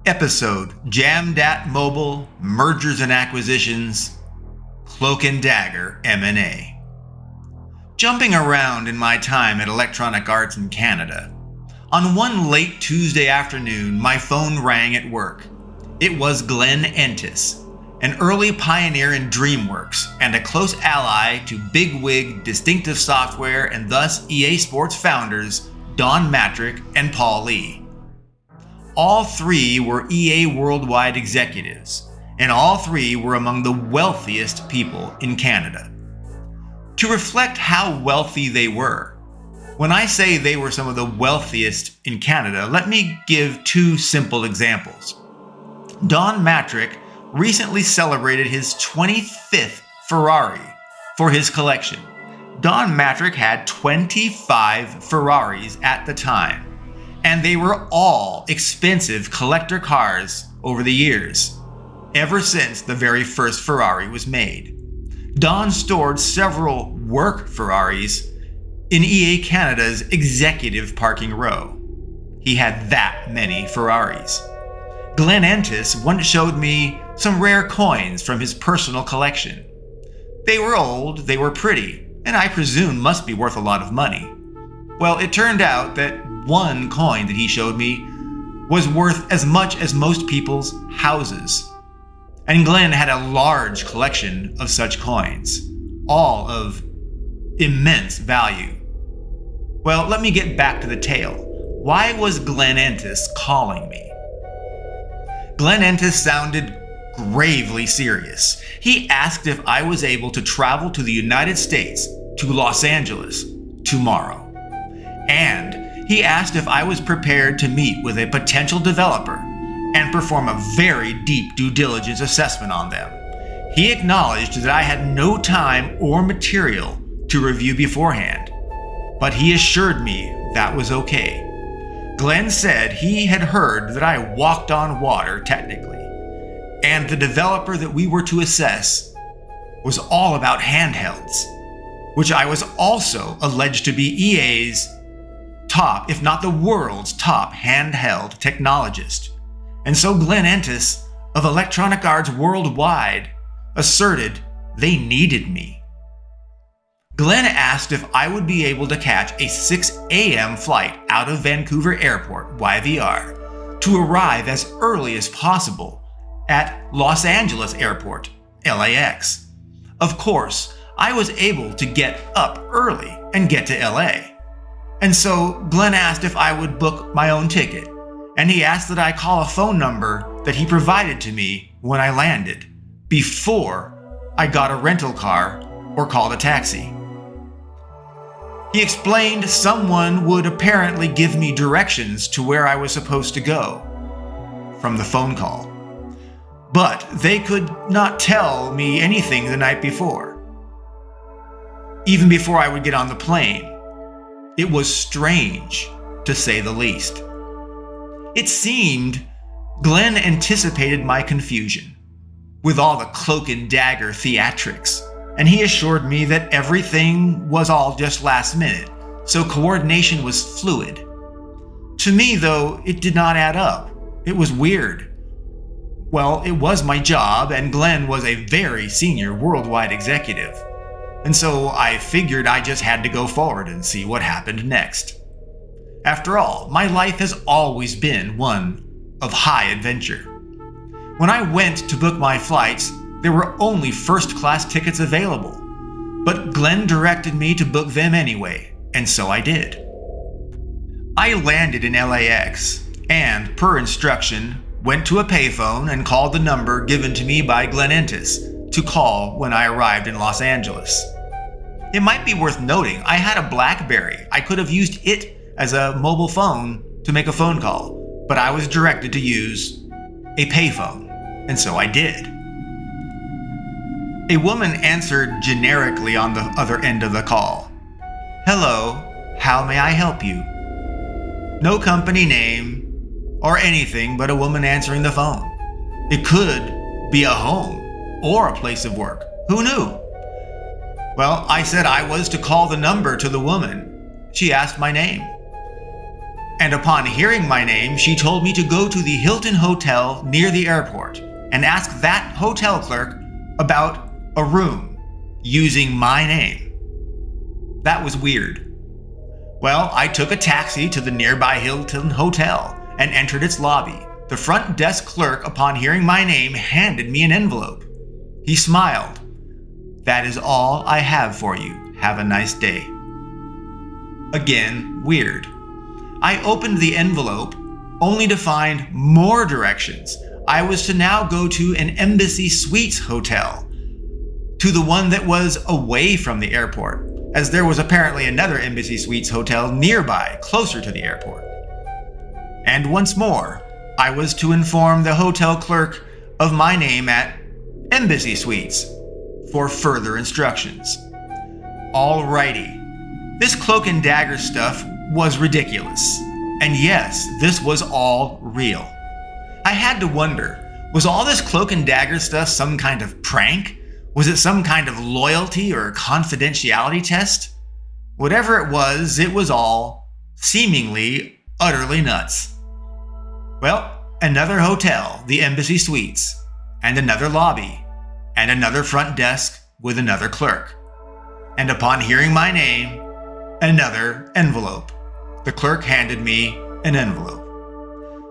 Episode JAMDAT Mobile Mergers and Acquisitions Cloak and Dagger M&A. Jumping around in my time at Electronic Arts in Canada, on one late Tuesday afternoon my phone rang at work. It was Glenn Entis, an early pioneer in DreamWorks and a close ally to bigwig Distinctive Software and thus EA Sports founders Don Mattrick and Paul Lee. All three were EA worldwide executives, and all three were among the wealthiest people in Canada. To reflect how wealthy they were, when I say they were some of the wealthiest in Canada, let me give two simple examples. Don Mattrick recently celebrated his 25th Ferrari for his collection. Don Mattrick had 25 Ferraris at the time, and they were all expensive collector cars over the years, ever since the very first Ferrari was made. Don stored several work Ferraris in EA Canada's executive parking row. He had that many Ferraris. Glenn Entis once showed me some rare coins from his personal collection. They were old, they were pretty, and I presume must be worth a lot of money. Well, it turned out that one coin that he showed me was worth as much as most people's houses. And Glenn had a large collection of such coins, all of immense value. Well, let me get back to the tale. Why was Glenn Entis calling me? Glenn Entis sounded gravely serious. He asked if I was able to travel to the United States, to Los Angeles, tomorrow. And he asked if I was prepared to meet with a potential developer and perform a very deep due diligence assessment on them. He acknowledged that I had no time or material to review beforehand, but he assured me that was okay. Glenn said he had heard that I walked on water technically, and the developer that we were to assess was all about handhelds, which I was also alleged to be EA's top, if not the world's top handheld technologist. And so Glenn Entis of Electronic Arts Worldwide asserted they needed me. Glenn asked if I would be able to catch a 6 a.m. flight out of Vancouver Airport, YVR, to arrive as early as possible at Los Angeles Airport, LAX. Of course, I was able to get up early and get to LA. And so Glenn asked if I would book my own ticket, and he asked that I call a phone number that he provided to me when I landed, before I got a rental car or called a taxi. He explained someone would apparently give me directions to where I was supposed to go from the phone call, but they could not tell me anything the night before, even before I would get on the plane. It was strange, to say the least. It seemed Glenn anticipated my confusion with all the cloak and dagger theatrics, and he assured me that everything was all just last minute, so coordination was fluid. To me, though, it did not add up. It was weird. Well, it was my job, and Glenn was a very senior worldwide executive. And so I figured I just had to go forward and see what happened next. After all, my life has always been one of high adventure. When I went to book my flights, there were only first-class tickets available. But Glenn directed me to book them anyway, and so I did. I landed in LAX, and per instruction, went to a payphone and called the number given to me by Glenn Entis to call when I arrived in Los Angeles. It might be worth noting I had a BlackBerry. I could have used it as a mobile phone to make a phone call, but I was directed to use a payphone, and so I did. A woman answered generically on the other end of the call. "Hello, how may I help you?" No company name or anything but a woman answering the phone. It could be a home or a place of work. Who knew? Well, I said I was to call the number to the woman. She asked my name. And upon hearing my name, she told me to go to the Hilton Hotel near the airport and ask that hotel clerk about a room using my name. That was weird. Well, I took a taxi to the nearby Hilton Hotel and entered its lobby. The front desk clerk, upon hearing my name, handed me an envelope. He smiled. "That is all I have for you. Have a nice day." Again, weird. I opened the envelope only to find more directions. I was to now go to an Embassy Suites hotel, to the one that was away from the airport, as there was apparently another Embassy Suites hotel nearby, closer to the airport. And once more, I was to inform the hotel clerk of my name at Embassy Suites for further instructions. Alrighty. This cloak and dagger stuff was ridiculous. And yes, this was all real. I had to wonder, was all this cloak and dagger stuff some kind of prank? Was it some kind of loyalty or confidentiality test? Whatever it was all seemingly utterly nuts. Well, another hotel, the Embassy Suites, and another lobby, and another front desk with another clerk. And upon hearing my name, another envelope. The clerk handed me an envelope.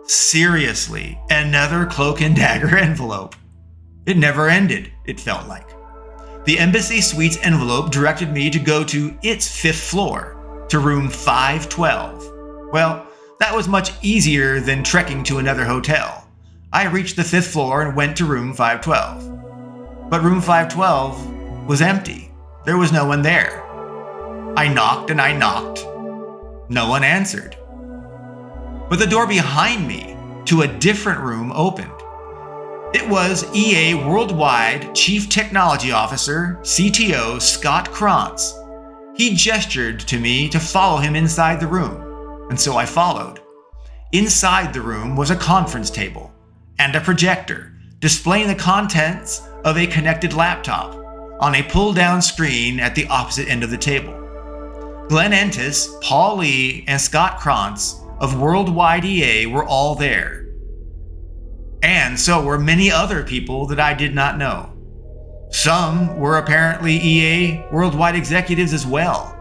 Seriously, another cloak and dagger envelope. It never ended, it felt like. The Embassy Suites envelope directed me to go to its 5th floor, to room 512. Well, that was much easier than trekking to another hotel. I reached the 5th floor and went to room 512. But room 512 was empty. There was no one there. I knocked and I knocked. No one answered. But the door behind me to a different room opened. It was EA Worldwide Chief Technology Officer, CTO Scott Krantz. He gestured to me to follow him inside the room, and so I followed. Inside the room was a conference table and a projector displaying the contents of a connected laptop on a pull-down screen at the opposite end of the table. Glenn Entis, Paul Lee, and Scott Krantz of Worldwide EA were all there. And so were many other people that I did not know. Some were apparently EA Worldwide executives as well.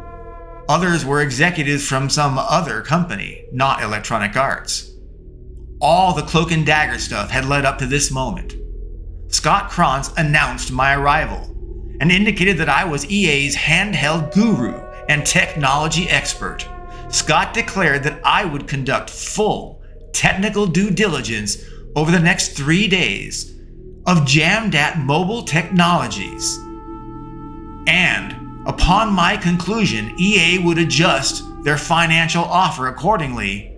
Others were executives from some other company, not Electronic Arts. All the cloak and dagger stuff had led up to this moment. Scott Krantz announced my arrival and indicated that I was EA's handheld guru and technology expert. Scott declared that I would conduct full technical due diligence over the next 3 days of JAMDAT mobile technologies. And upon my conclusion, EA would adjust their financial offer accordingly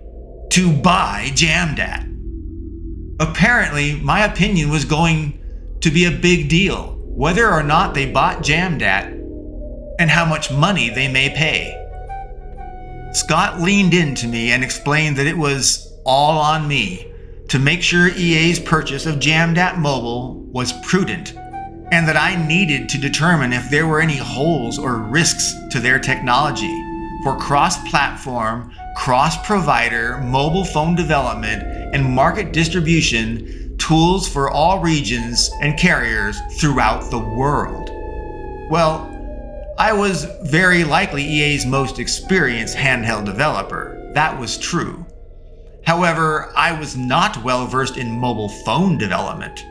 to buy JAMDAT. Apparently, my opinion was going to be a big deal, whether or not they bought JAMDAT and how much money they may pay. Scott leaned into me and explained that it was all on me to make sure EA's purchase of JAMDAT Mobile was prudent, and that I needed to determine if there were any holes or risks to their technology for cross-platform, cross-provider mobile phone development and market distribution tools for all regions and carriers throughout the world. Well, I was very likely EA's most experienced handheld developer. That was true. However, I was not well versed in mobile phone development.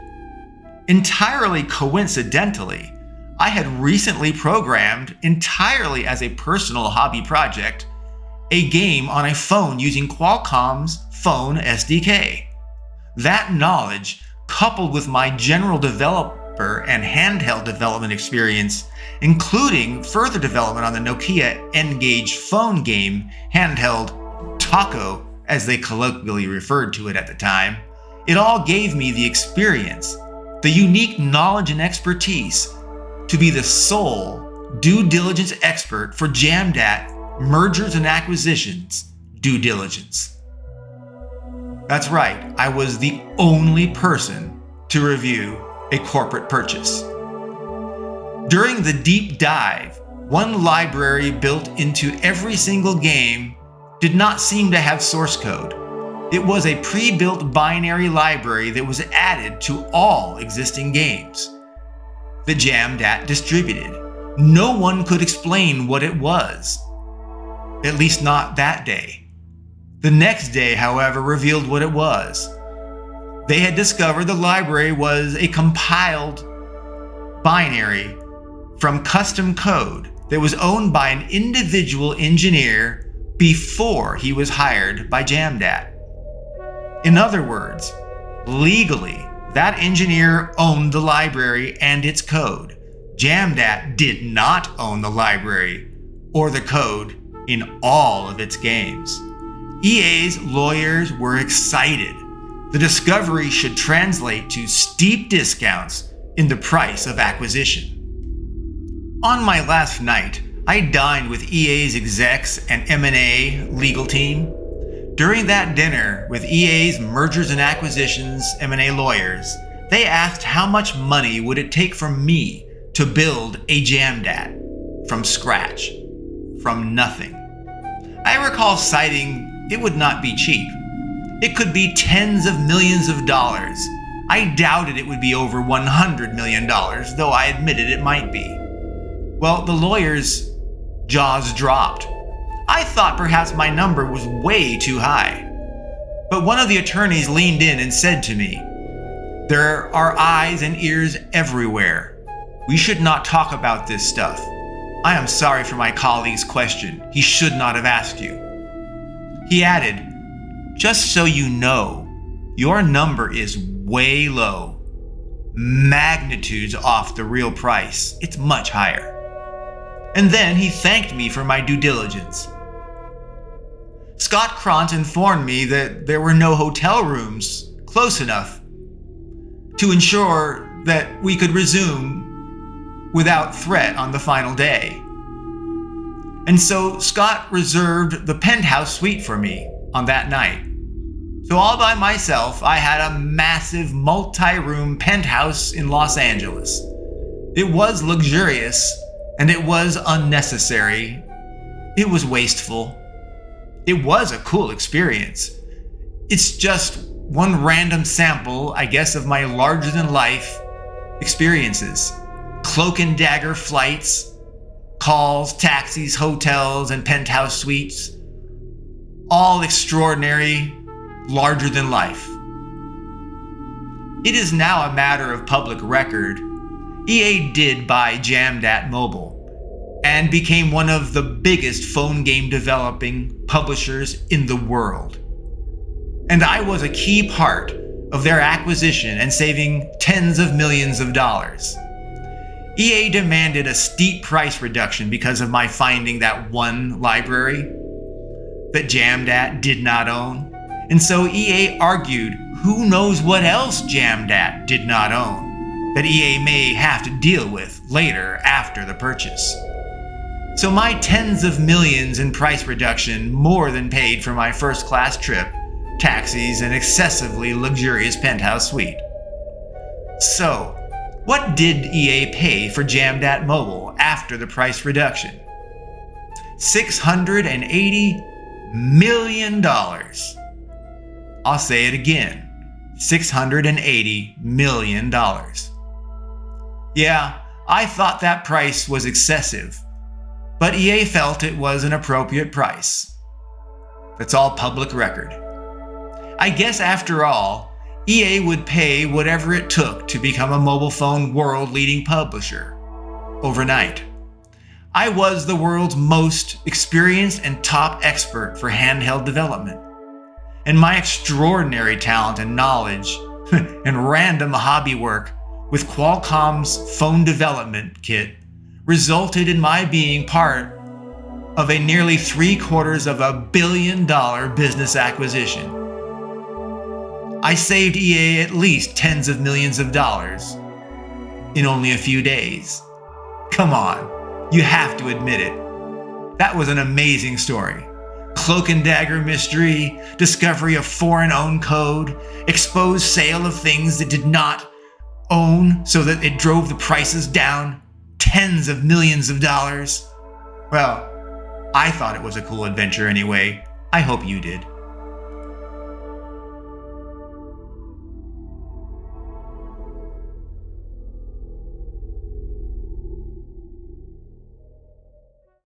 Entirely coincidentally, I had recently programmed, entirely as a personal hobby project, a game on a phone using Qualcomm's Phone SDK. That knowledge, coupled with my general developer and handheld development experience, including further development on the Nokia N-Gage phone game, handheld Taco, as they colloquially referred to it at the time, it all gave me the experience, the unique knowledge and expertise to be the sole due diligence expert for JAMDAT mergers and acquisitions due diligence. That's right, I was the only person to review a corporate purchase. During the deep dive, one library built into every single game did not seem to have source code. It was a pre-built binary library that was added to all existing games that JAMDAT distributed. No one could explain what it was, at least not that day. The next day, however, revealed what it was. They had discovered the library was a compiled binary from custom code that was owned by an individual engineer before he was hired by JAMDAT. In other words, legally, that engineer owned the library and its code. JAMDAT did not own the library or the code in all of its games. EA's lawyers were excited. The discovery should translate to steep discounts in the price of acquisition. On my last night, I dined with EA's execs and M&A legal team. During that dinner with EA's mergers and acquisitions M&A lawyers, they asked how much money would it take from me to build a JAMDAT from scratch, from nothing. I recall citing it would not be cheap. It could be tens of millions of dollars. I doubted it would be over $100 million, though I admitted it might be. Well, the lawyers' jaws dropped. I thought perhaps my number was way too high. But one of the attorneys leaned in and said to me, "There are eyes and ears everywhere. We should not talk about this stuff. I am sorry for my colleague's question. He should not have asked you." He added, "Just so you know, your number is way low. Magnitudes off the real price. It's much higher." And then he thanked me for my due diligence. Scott Krant informed me that there were no hotel rooms close enough to ensure that we could resume without threat on the final day. And so Scott reserved the penthouse suite for me on that night. So all by myself, I had a massive multi-room penthouse in Los Angeles. It was luxurious, and it was unnecessary. It was wasteful. It was a cool experience. It's just one random sample, I guess, of my larger-than-life experiences. Cloak and dagger flights, calls, taxis, hotels, and penthouse suites. All extraordinary, larger than life. It is now a matter of public record. EA did buy JAMDAT Mobile and became one of the biggest phone game developing publishers in the world. And I was a key part of their acquisition and saving tens of millions of dollars. EA demanded a steep price reduction because of my finding that one library that JAMDAT did not own. And so EA argued who knows what else JAMDAT did not own that EA may have to deal with later after the purchase. So my tens of millions in price reduction more than paid for my first-class trip, taxis, and excessively luxurious penthouse suite. So, what did EA pay for JAMDAT Mobile after the price reduction? $680 million. I'll say it again, $680 million. Yeah, I thought that price was excessive, but EA felt it was an appropriate price. That's all public record. I guess after all, EA would pay whatever it took to become a mobile phone world-leading publisher overnight. I was the world's most experienced and top expert for handheld development. And my extraordinary talent and knowledge and random hobby work with Qualcomm's phone development kit resulted in my being part of a nearly $750 million business acquisition. I saved EA at least tens of millions of dollars in only a few days. Come on, you have to admit it. That was an amazing story. Cloak and dagger mystery, discovery of foreign-owned code, exposed sale of things that did not own so that it drove the prices down tens of millions of dollars. Well, I thought it was a cool adventure anyway. I hope you did.